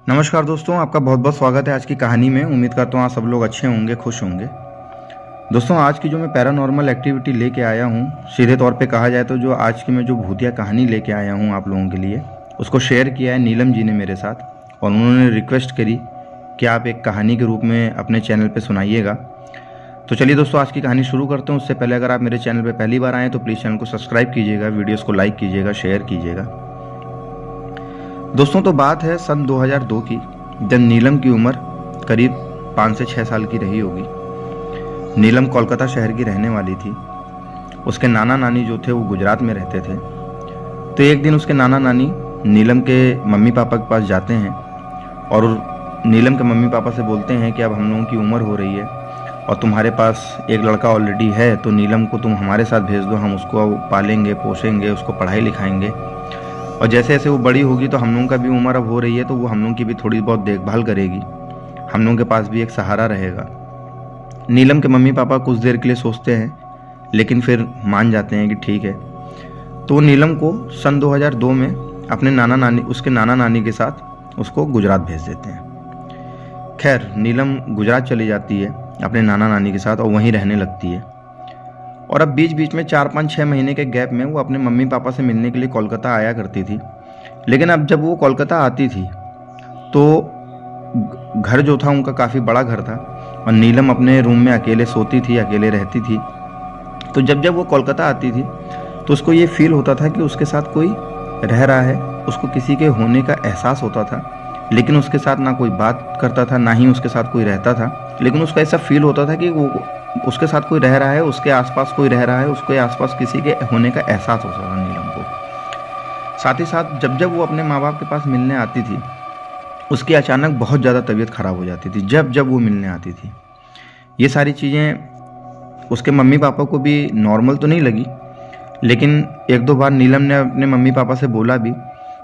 नमस्कार दोस्तों, आपका बहुत बहुत स्वागत है आज की कहानी में। उम्मीद करता हूँ आप सब लोग अच्छे होंगे, खुश होंगे। दोस्तों, आज की जो मैं पैरानॉर्मल एक्टिविटी लेके आया हूँ, सीधे तौर पे कहा जाए तो जो आज की मैं जो भूतिया कहानी लेके आया हूँ आप लोगों के लिए, उसको शेयर किया है नीलम जी ने मेरे साथ, और उन्होंने रिक्वेस्ट करी कि आप एक कहानी के रूप में अपने चैनल पर सुनाइएगा। तो चलिए दोस्तों, आज की कहानी शुरू करते हैं। उससे पहले अगर आप मेरे चैनल पर पहली बार आएँ तो प्लीज़ चैनल को सब्सक्राइब कीजिएगा, वीडियोज़ को लाइक कीजिएगा, शेयर कीजिएगा। दोस्तों, तो बात है सन 2002 की, जब नीलम की उम्र करीब 5 से 6 साल की रही होगी। नीलम कोलकाता शहर की रहने वाली थी। उसके नाना नानी जो थे वो गुजरात में रहते थे। तो एक दिन उसके नाना नानी नीलम के मम्मी पापा के पास जाते हैं और नीलम के मम्मी पापा से बोलते हैं कि अब हम लोगों की उम्र हो रही है और तुम्हारे पास एक लड़का ऑलरेडी है, तो नीलम को तुम हमारे साथ भेज दो, हम उसको पालेंगे पोसेंगे, उसको पढ़ाई लिखाएंगे, और जैसे जैसे वो बड़ी होगी तो हम लोगों का भी उम्र अब हो रही है तो वो हम लोगों की भी थोड़ी बहुत देखभाल करेगी, हम लोगों के पास भी एक सहारा रहेगा। नीलम के मम्मी पापा कुछ देर के लिए सोचते हैं, लेकिन फिर मान जाते हैं कि ठीक है। तो नीलम को सन 2002 में अपने उसके नाना नानी के साथ उसको गुजरात भेज देते हैं। खैर, नीलम गुजरात चली जाती है अपने नाना नानी के साथ और वहीं रहने लगती है। और अब बीच बीच में 4-5-6 महीने के गैप में वो अपने मम्मी पापा से मिलने के लिए कोलकाता आया करती थी। लेकिन अब जब वो कोलकाता आती थी तो घर जो था उनका काफ़ी बड़ा घर था और नीलम अपने रूम में अकेले सोती थी, अकेले रहती थी। तो जब जब वो कोलकाता आती थी तो उसको ये फील होता था कि उसके साथ कोई रह रहा है, उसको किसी के होने का एहसास होता था, लेकिन उसके साथ ना कोई बात करता था, ना ही उसके साथ कोई रहता था। लेकिन उसको ऐसा फील होता था कि वो उसके साथ कोई रह रहा है, उसके आसपास कोई रह रहा है, उसके आसपास किसी के होने का एहसास होता था नीलम को। साथ ही साथ जब जब वो अपने माँ बाप के पास मिलने आती थी, उसकी अचानक बहुत ज़्यादा तबीयत ख़राब हो जाती थी जब जब वो मिलने आती थी। ये सारी चीज़ें उसके मम्मी पापा को भी नॉर्मल तो नहीं लगी, लेकिन एक दो बार नीलम ने अपने मम्मी पापा से बोला भी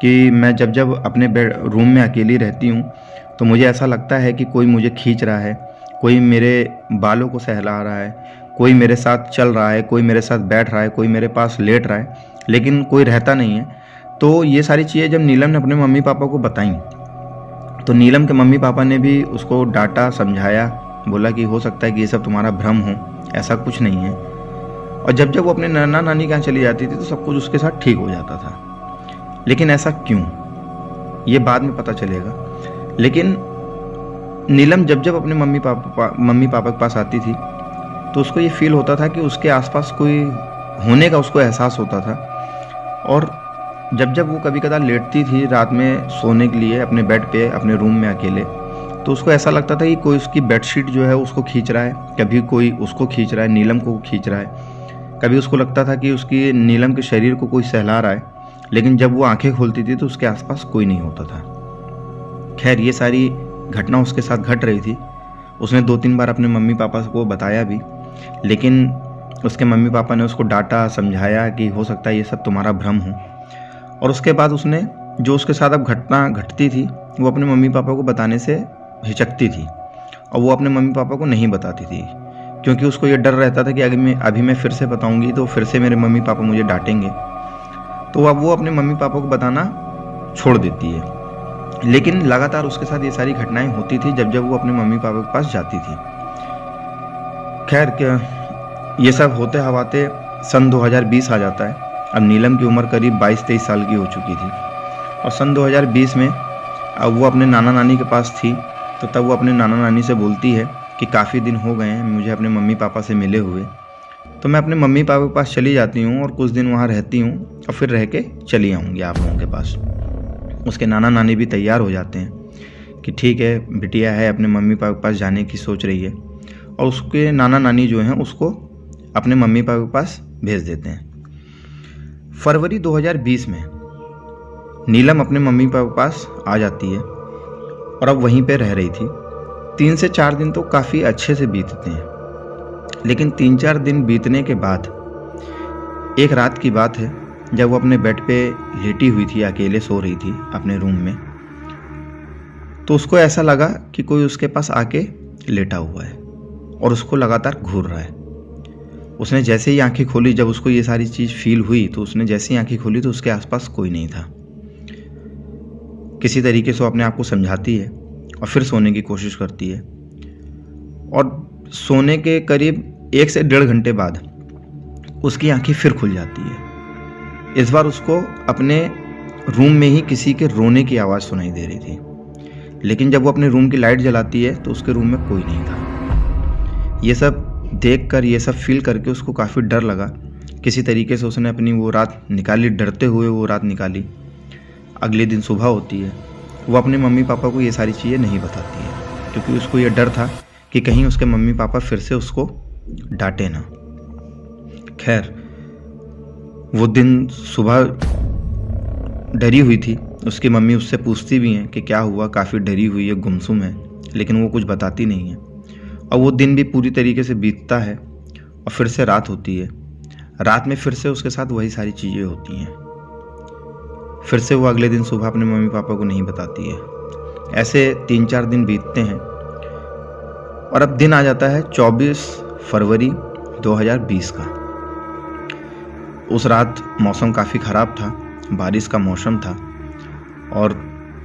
कि मैं जब जब अपने रूम में अकेली रहती हूँ तो मुझे ऐसा लगता है कि कोई मुझे खींच रहा है, कोई मेरे बालों को सहला रहा है, कोई मेरे साथ चल रहा है, कोई मेरे साथ बैठ रहा है, कोई मेरे पास लेट रहा है, लेकिन कोई रहता नहीं है। तो ये सारी चीज़ें जब नीलम ने अपने मम्मी पापा को बताई तो नीलम के मम्मी पापा ने भी उसको डांटा, समझाया, बोला कि हो सकता है कि ये सब तुम्हारा भ्रम हो, ऐसा कुछ नहीं है। और जब जब वो अपने नाना नानी के यहाँ चली जाती थी तो सब कुछ उसके साथ ठीक हो जाता था। लेकिन ऐसा क्यों, ये बाद में पता चलेगा। लेकिन नीलम जब जब अपने मम्मी पापा के पास आती थी तो उसको ये फील होता था कि उसके आसपास कोई होने का उसको एहसास होता था। और जब जब वो कभी कदा लेटती थी रात में सोने के लिए अपने बेड पे, अपने रूम में अकेले, तो उसको ऐसा लगता था कि कोई उसकी बेडशीट जो है उसको खींच रहा है, कभी कोई उसको खींच रहा है, नीलम को खींच रहा है। कभी उसको लगता था कि उसकी नीलम के शरीर को कोई सहला रहा है, लेकिन जब वो आंखें खोलती थी तो उसके आसपास कोई नहीं होता था। खैर, ये सारी घटना उसके साथ घट रही थी। उसने 2-3 बार अपने मम्मी पापा को बताया भी, लेकिन उसके मम्मी पापा ने उसको डांटा, समझाया कि हो सकता है ये सब तुम्हारा भ्रम हो। और उसके बाद उसने जो उसके साथ अब घटना घटती थी वो अपने मम्मी पापा को बताने से हिचकती थी और वो अपने मम्मी पापा को नहीं बताती थी, क्योंकि उसको ये डर रहता था कि अभी मैं फिर से बताऊंगी तो फिर से मेरे मम्मी पापा मुझे डांटेंगे। तो अब वो अपने मम्मी पापा को बताना छोड़ देती है। लेकिन लगातार उसके साथ ये सारी घटनाएं होती थी जब जब वो अपने मम्मी पापा के पास जाती थी। खैर, ये सब होते हवाते सन 2020 आ जाता है। अब नीलम की उम्र करीब 22-23 साल की हो चुकी थी और सन 2020 में अब वो अपने नाना नानी के पास थी। तो तब वो अपने नाना नानी से बोलती है कि काफ़ी दिन हो गए हैं मुझे अपने मम्मी पापा से मिले हुए, तो मैं अपने मम्मी पापा के पास चली जाती हूँ और कुछ दिन वहाँ रहती हूँ और फिर रह के चली आऊँगी आप लोगों के पास। उसके नाना नानी भी तैयार हो जाते हैं कि ठीक है, बिटिया है अपने मम्मी पापा के पास जाने की सोच रही है, और उसके नाना नानी जो हैं उसको अपने मम्मी पापा के पास भेज देते हैं। फरवरी 2020 में नीलम अपने मम्मी पापा के पास आ जाती है और अब वहीं पे रह रही थी। 3 से 4 दिन तो काफ़ी अच्छे से बीतते हैं, लेकिन 3-4 दिन बीतने के बाद एक रात की बात है, जब वो अपने बेड पे लेटी हुई थी, अकेले सो रही थी अपने रूम में, तो उसको ऐसा लगा कि कोई उसके पास आके लेटा हुआ है और उसको लगातार घूर रहा है। उसने जैसे ही आंखें खोली, जब उसको ये सारी चीज़ फील हुई, तो उसने जैसे ही आंखें खोली तो उसके आसपास कोई नहीं था। किसी तरीके से वो अपने आप को समझाती है और फिर सोने की कोशिश करती है। और सोने के करीब 1 से 1.5 घंटे बाद उसकी आंखें फिर खुल जाती है। इस बार उसको अपने रूम में ही किसी के रोने की आवाज़ सुनाई दे रही थी, लेकिन जब वो अपने रूम की लाइट जलाती है तो उसके रूम में कोई नहीं था। ये सब देखकर, ये सब फील करके उसको काफ़ी डर लगा। किसी तरीके से उसने अपनी वो रात निकाली, डरते हुए वो रात निकाली। अगले दिन सुबह होती है। वो अपने मम्मी पापा को ये सारी चीज़ें नहीं बताती है, क्योंकि उसको ये डर था कि कहीं उसके मम्मी पापा फिर से उसको डांटे ना। खैर, वो दिन सुबह डरी हुई थी। उसकी मम्मी उससे पूछती भी हैं कि क्या हुआ, काफ़ी डरी हुई है, गुमसुम है, लेकिन वो कुछ बताती नहीं है। और वो दिन भी पूरी तरीके से बीतता है और फिर से रात होती है। रात में फिर से उसके साथ वही सारी चीज़ें होती हैं। फिर से वो अगले दिन सुबह अपने मम्मी पापा को नहीं बताती है। ऐसे 3-4 दिन बीतते हैं और अब दिन आ जाता है 24 फरवरी 2020 का। उस रात मौसम काफ़ी ख़राब था, बारिश का मौसम था और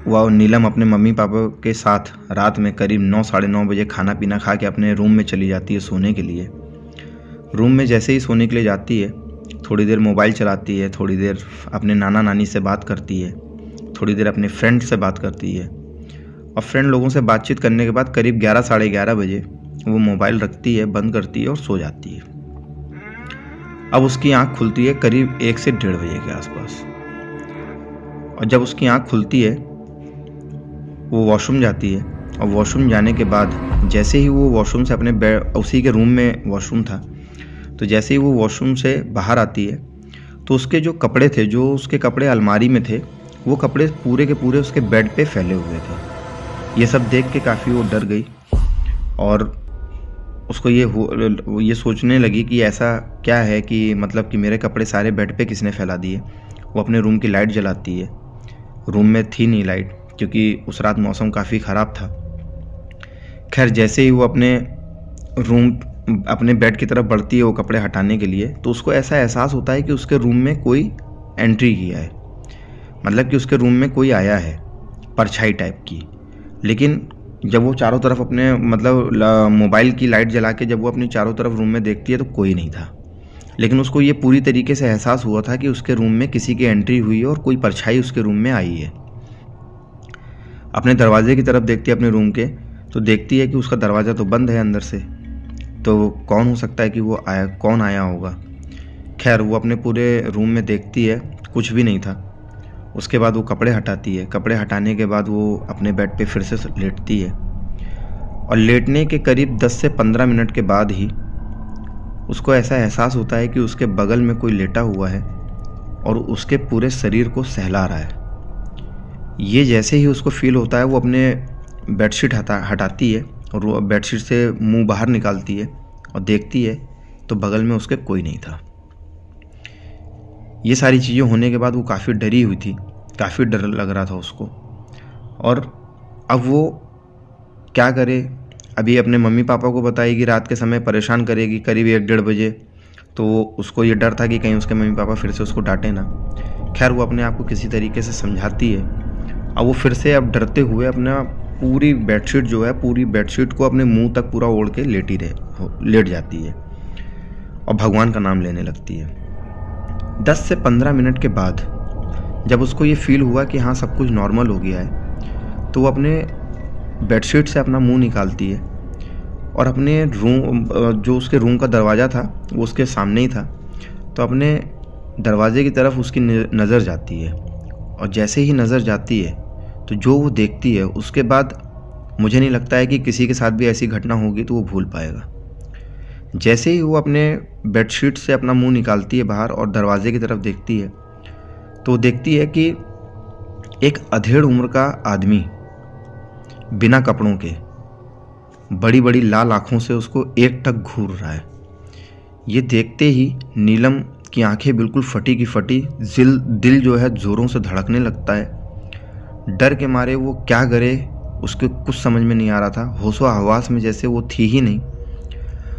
वह नीलम अपने मम्मी पापा के साथ रात में करीब 9 साढ़े 9 बजे खाना पीना खा के अपने रूम में चली जाती है सोने के लिए। रूम में जैसे ही सोने के लिए जाती है, थोड़ी देर मोबाइल चलाती है, थोड़ी देर अपने नाना नानी से बात करती है, थोड़ी देर अपने फ्रेंड से बात करती है और फ्रेंड लोगों से बातचीत करने के बाद करीब 11 साढ़े 11 बजे वो मोबाइल रखती है, बंद करती है और सो जाती है। अब उसकी आँख खुलती है करीब 1 से 1.5 बजे के आसपास। और जब उसकी आँख खुलती है, वो वॉशरूम जाती है और वॉशरूम जाने के बाद जैसे ही वो वॉशरूम से अपने बेड, उसी के रूम में वॉशरूम था, तो जैसे ही वो वॉशरूम से बाहर आती है तो उसके जो कपड़े थे, जो उसके कपड़े अलमारी में थे, वो कपड़े पूरे के पूरे उसके बेड पे फैले हुए थे। ये सब देख के काफ़ी वो डर गई और उसको ये सोचने लगी कि ऐसा क्या है कि मतलब कि मेरे कपड़े सारे बेड पे किसने फैला दिए। वो अपने रूम की लाइट जलाती है। रूम में थी नहीं लाइट, क्योंकि उस रात मौसम काफ़ी ख़राब था। खैर, जैसे ही वो अपने बेड की तरफ बढ़ती है वो कपड़े हटाने के लिए, तो उसको ऐसा एहसास होता है कि उसके रूम में कोई एंट्री किया है, मतलब कि उसके रूम में कोई आया है, परछाई टाइप की। लेकिन जब वो चारों तरफ अपने मोबाइल की लाइट जला के जब वो अपनी चारों तरफ रूम में देखती है तो कोई नहीं था। लेकिन उसको ये पूरी तरीके से एहसास हुआ था कि उसके रूम में किसी की एंट्री हुई है और कोई परछाई उसके रूम में आई है। अपने दरवाजे की तरफ देखती है अपने रूम के, तो देखती है कि उसका दरवाज़ा तो बंद है अंदर से, तो कौन हो सकता है कि वो आया, कौन आया होगा। खैर, वो अपने पूरे रूम में देखती है, कुछ भी नहीं था। उसके बाद वो कपड़े हटाती है। कपड़े हटाने के बाद वो अपने बेड पे फिर से लेटती है और लेटने के करीब 10 से 15 मिनट के बाद ही उसको ऐसा एहसास होता है कि उसके बगल में कोई लेटा हुआ है और उसके पूरे शरीर को सहला रहा है। ये जैसे ही उसको फील होता है, वो अपने बेडशीट हटाती है और वो बेडशीट से मुंह बाहर निकालती है और देखती है तो बगल में उसके कोई नहीं था। ये सारी चीज़ें होने के बाद वो काफ़ी डरी हुई थी, काफ़ी डर लग रहा था उसको। और अब वो क्या करे, अभी अपने मम्मी पापा को बताएगी, रात के समय परेशान करेगी करीब 1-1.5 बजे, तो उसको ये डर था कि कहीं उसके मम्मी पापा फिर से उसको डांटे ना। खैर, वो अपने आप को किसी तरीके से समझाती है। अब वो फिर से अब डरते हुए अपना पूरी बेडशीट जो है, पूरी बेडशीट को अपने मुंह तक पूरा ओढ़ के लेट जाती है और भगवान का नाम लेने लगती है। 10 से 15 मिनट के बाद जब उसको ये फील हुआ कि हाँ सब कुछ नॉर्मल हो गया है, तो वो अपने बेडशीट से अपना मुंह निकालती है और अपने रूम, जो उसके रूम का दरवाज़ा था वो उसके सामने ही था, तो अपने दरवाजे की तरफ उसकी नज़र जाती है। और जैसे ही नज़र जाती है तो जो वो देखती है, उसके बाद मुझे नहीं लगता है कि किसी के साथ भी ऐसी घटना होगी तो वो भूल पाएगा। जैसे ही वो अपने बेडशीट से अपना मुंह निकालती है बाहर और दरवाजे की तरफ देखती है, तो देखती है कि एक अधेड़ उम्र का आदमी बिना कपड़ों के बड़ी बड़ी लाल आँखों से उसको एकटक घूर रहा है। ये देखते ही नीलम की आंखें बिल्कुल फटी की फटी, दिल जो है ज़ोरों से धड़कने लगता है। डर के मारे वो क्या करे उसके कुछ समझ में नहीं आ रहा था। होशो हवास में जैसे वो थी ही नहीं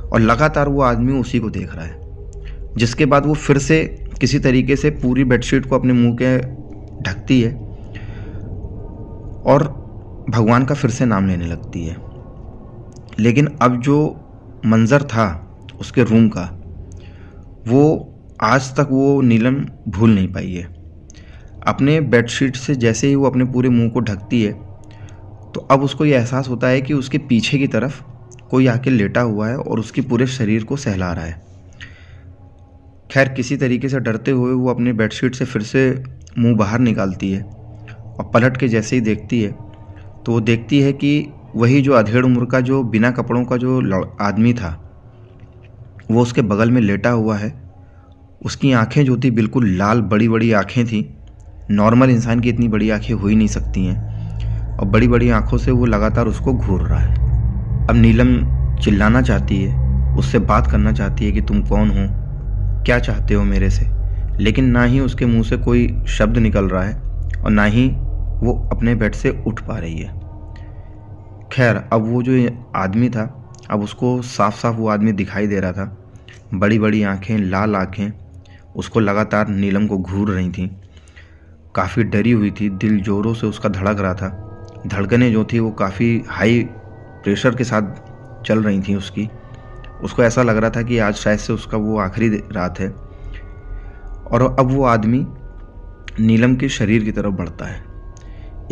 और लगातार वो आदमी उसी को देख रहा है। जिसके बाद वो फिर से किसी तरीके से पूरी बेडशीट को अपने मुंह के ढकती है और भगवान का फिर से नाम लेने लगती है। लेकिन अब जो मंज़र था उसके रूम का, वो आज तक वो नीलम भूल नहीं पाई है। अपने बेडशीट से जैसे ही वो अपने पूरे मुंह को ढकती है तो अब उसको ये एहसास होता है कि उसके पीछे की तरफ कोई आके लेटा हुआ है और उसके पूरे शरीर को सहला रहा है। खैर, किसी तरीके से डरते हुए वो अपने बेडशीट से फिर से मुंह बाहर निकालती है और पलट के जैसे ही देखती है तो वो देखती है कि वही जो अधेड़ उम्र का जो बिना कपड़ों का जो आदमी था वो उसके बगल में लेटा हुआ है। उसकी आंखें जो थी बिल्कुल लाल बड़ी बड़ी आंखें थी। नॉर्मल इंसान की इतनी बड़ी आंखें हो ही नहीं सकती हैं और बड़ी बड़ी आंखों से वो लगातार उसको घूर रहा है। अब नीलम चिल्लाना चाहती है, उससे बात करना चाहती है कि तुम कौन हो, क्या चाहते हो मेरे से, लेकिन ना ही उसके मुंह से कोई शब्द निकल रहा है और ना ही वो अपने बेड से उठ पा रही है। खैर, अब वो जो आदमी था, अब उसको साफ साफ वो आदमी दिखाई दे रहा था। बड़ी बड़ी आंखें, लाल आंखें उसको लगातार नीलम को घूर रही थीं। काफ़ी डरी हुई थी, दिल ज़ोरों से उसका धड़क रहा था। धड़कनें जो थी वो काफ़ी हाई प्रेशर के साथ चल रही थी उसकी। उसको ऐसा लग रहा था कि आज शायद से उसका वो आखिरी रात है। और अब वो आदमी नीलम के शरीर की तरफ बढ़ता है।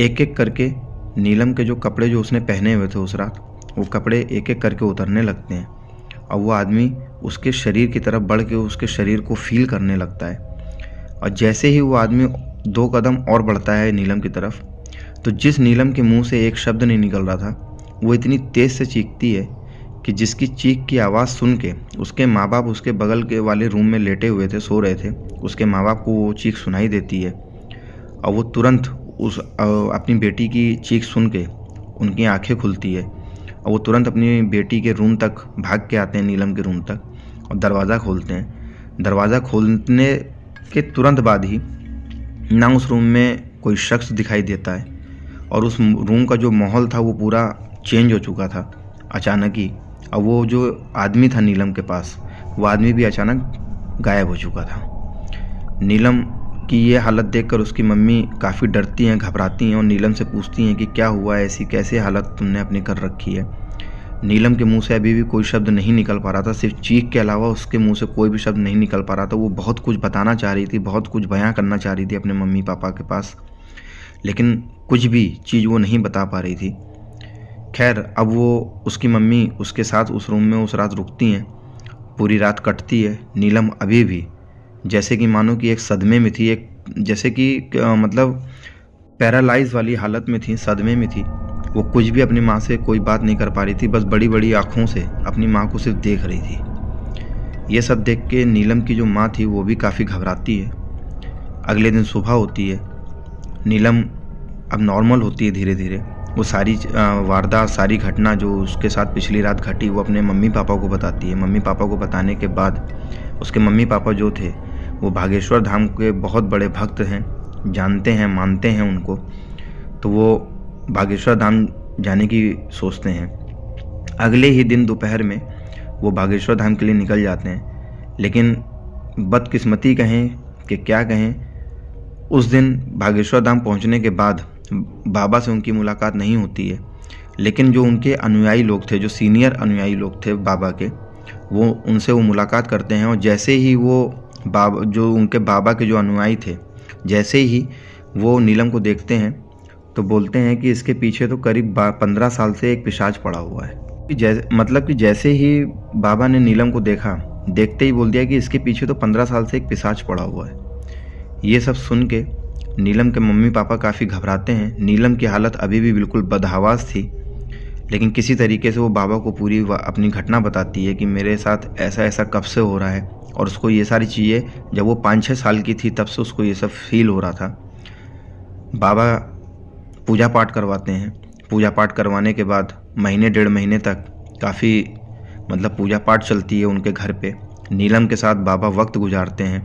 एक एक करके नीलम के जो कपड़े जो उसने पहने हुए थे उस रात, वो कपड़े एक एक करके उतरने लगते हैं और वो आदमी उसके शरीर की तरफ बढ़ के उसके शरीर को फील करने लगता है। और जैसे ही वो आदमी 2 कदम और बढ़ता है नीलम की तरफ, तो जिस नीलम के मुंह से एक शब्द नहीं निकल रहा था, वो इतनी तेज़ से चीखती है कि जिसकी चीख की आवाज़ सुन के उसके माँ बाप उसके बगल के वाले रूम में लेटे हुए थे, सो रहे थे। उसके माँ बाप को वो चीख सुनाई देती है और वो तुरंत उस अपनी बेटी की चीख सुन के उनकी आंखें खुलती है और वो तुरंत अपनी बेटी के रूम तक भाग के आते हैं, नीलम के रूम तक, और दरवाज़ा खोलते हैं। दरवाज़ा खोलने के तुरंत बाद ही ना उस रूम में कोई शख्स दिखाई देता है और उस रूम का जो माहौल था वो पूरा चेंज हो चुका था अचानक ही। और वो जो आदमी था नीलम के पास, वो आदमी भी अचानक गायब हो चुका था। नीलम की ये हालत देखकर उसकी मम्मी काफ़ी डरती हैं, घबराती हैं और नीलम से पूछती हैं कि क्या हुआ, ऐसी कैसे हालत तुमने अपनी कर रखी है। नीलम के मुंह से अभी भी कोई शब्द नहीं निकल पा रहा था, सिर्फ चीख के अलावा उसके मुंह से कोई भी शब्द नहीं निकल पा रहा था। वो बहुत कुछ बताना चाह रही थी, बहुत कुछ बयां करना चाह रही थी अपने मम्मी पापा के पास, लेकिन कुछ भी चीज़ वो नहीं बता पा रही थी। खैर, अब वो उसकी मम्मी उसके साथ उस रूम में उस रात रुकती हैं। पूरी रात कटती है। नीलम अभी भी जैसे कि मानो कि एक सदमे में थी, एक जैसे कि मतलब पैरालाइज वाली हालत में थी, सदमे में थी। वो कुछ भी अपनी माँ से कोई बात नहीं कर पा रही थी, बस बड़ी बड़ी आँखों से अपनी माँ को सिर्फ देख रही थी। ये सब देख के नीलम की जो माँ थी वो भी काफ़ी घबराती है। अगले दिन सुबह होती है। नीलम अब नॉर्मल होती है धीरे धीरे। वो सारी वारदात, सारी घटना जो उसके साथ पिछली रात घटी, वो अपने मम्मी पापा को बताती है। मम्मी पापा को बताने के बाद उसके मम्मी पापा जो थे वो बागेश्वर धाम के बहुत बड़े भक्त हैं, जानते हैं, मानते हैं उनको, तो वो बागेश्वर धाम जाने की सोचते हैं। अगले ही दिन दोपहर में वो बागेश्वर धाम के लिए निकल जाते हैं। लेकिन बदकिस्मती कहें कि क्या कहें, उस दिन बागेश्वर धाम पहुंचने के बाद बाबा से उनकी मुलाकात नहीं होती है। लेकिन जो उनके अनुयायी लोग थे, जो सीनियर अनुयायी लोग थे बाबा के, वो उनसे वो मुलाकात करते हैं। और जैसे ही वो बाबा, जो उनके बाबा के जो अनुयायी थे, जैसे ही वो नीलम को देखते हैं तो बोलते हैं कि इसके पीछे तो करीब 15 साल से एक पिशाच पड़ा हुआ है। मतलब कि जैसे ही बाबा ने नीलम को देखा, देखते ही बोल दिया कि इसके पीछे तो 15 साल से एक पिशाच पड़ा हुआ है। ये सब सुन के नीलम के मम्मी पापा काफ़ी घबराते हैं। नीलम की हालत अभी भी बिल्कुल बदहवास थी, लेकिन किसी तरीके से वो बाबा को पूरी अपनी घटना बताती है कि मेरे साथ ऐसा ऐसा कब से हो रहा है। और उसको ये सारी चीज़ें जब वो 5-6 साल की थी तब से उसको ये सब फील हो रहा था। बाबा पूजा पाठ करवाते हैं। पूजा पाठ करवाने के बाद महीने 1.5 महीने तक काफ़ी मतलब पूजा पाठ चलती है उनके घर पे। नीलम के साथ बाबा वक्त गुजारते हैं,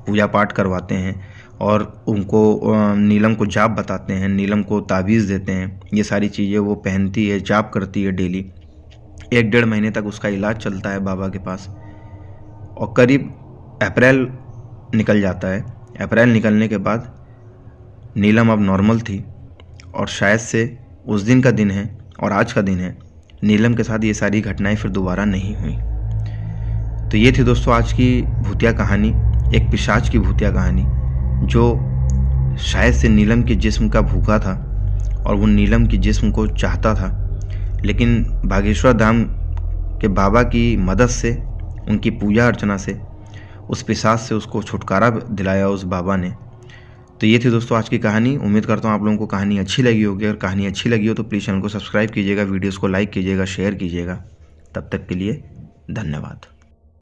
पूजा पाठ करवाते हैं और उनको नीलम को जाप बताते हैं, नीलम को ताबीज़ देते हैं। ये सारी चीज़ें वो पहनती है, जाप करती है डेली। 1-1.5 महीने तक उसका इलाज चलता है बाबा के पास। और करीब अप्रैल निकल जाता है। अप्रैल निकलने के बाद नीलम अब नॉर्मल थी और शायद से उस दिन का दिन है और आज का दिन है, नीलम के साथ ये सारी घटनाएं फिर दोबारा नहीं हुई। तो ये थी दोस्तों आज की भूतिया कहानी, एक पिशाच की भूतिया कहानी जो शायद से नीलम के जिस्म का भूखा था और वो नीलम की जिस्म को चाहता था, लेकिन बागेश्वर धाम के बाबा की मदद से, उनकी पूजा अर्चना से, उस पिशाच से उसको छुटकारा दिलाया उस बाबा ने। तो ये थी दोस्तों आज की कहानी। उम्मीद करता हूँ आप लोगों को कहानी अच्छी लगी होगी। अगर कहानी अच्छी लगी हो तो प्लीज़ चैनल को सब्सक्राइब कीजिएगा, वीडियोज़ को लाइक कीजिएगा, शेयर कीजिएगा। तब तक के लिए धन्यवाद।